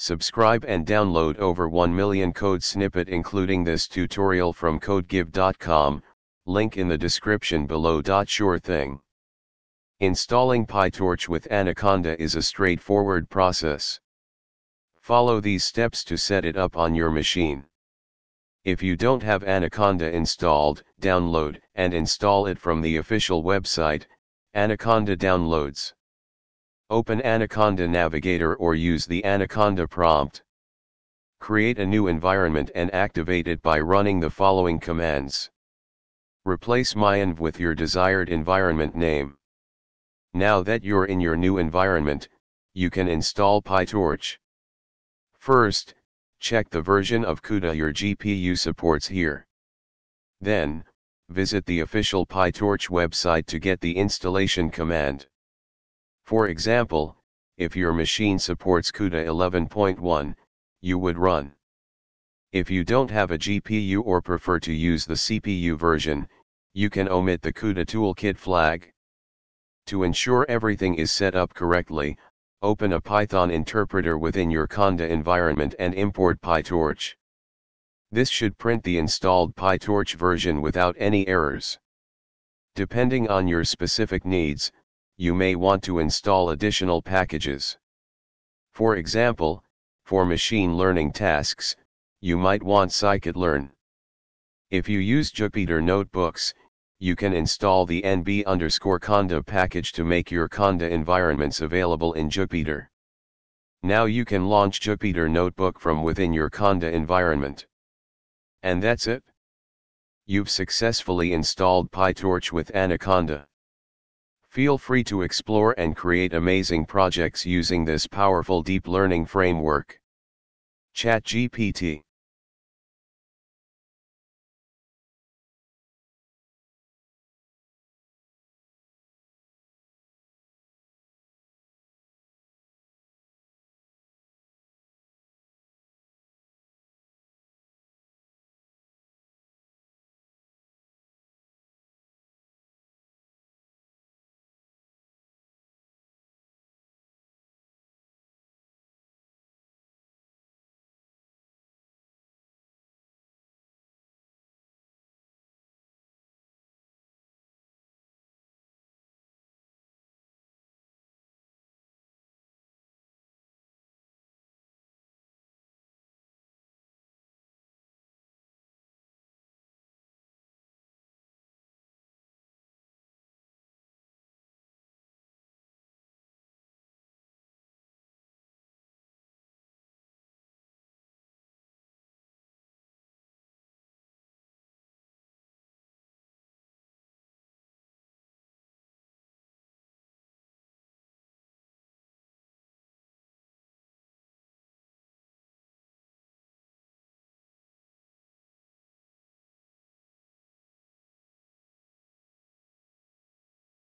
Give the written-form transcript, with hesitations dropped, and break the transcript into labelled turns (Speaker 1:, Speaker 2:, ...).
Speaker 1: Subscribe and download over 1 million code snippet including this tutorial from codegive.com, link in the description below. Sure thing. Installing PyTorch with Anaconda is a straightforward process. Follow these steps to set it up on your machine. If you don't have Anaconda installed, download and install it from the official website, Anaconda Downloads. Open Anaconda Navigator or use the Anaconda prompt. Create a new environment and activate it by running the following commands. Replace myenv with your desired environment name. Now that you're in your new environment, you can install PyTorch. First, check the version of CUDA your GPU supports here. Then, visit the official PyTorch website to get the installation command. For example, if your machine supports CUDA 11.1, you would run. If you don't have a GPU or prefer to use the CPU version, you can omit the cudatoolkit flag. To ensure everything is set up correctly, open a Python interpreter within your Conda environment and import PyTorch. This should print the installed PyTorch version without any errors. Depending on your specific needs, you may want to install additional packages. For example, for machine learning tasks, you might want scikit-learn. If you use Jupyter Notebooks, you can install the nb_conda package to make your Conda environments available in Jupyter. Now you can launch Jupyter Notebook from within your Conda environment. And that's it. You've successfully installed PyTorch with Anaconda. Feel free to explore and create amazing projects using this powerful deep learning framework. ChatGPT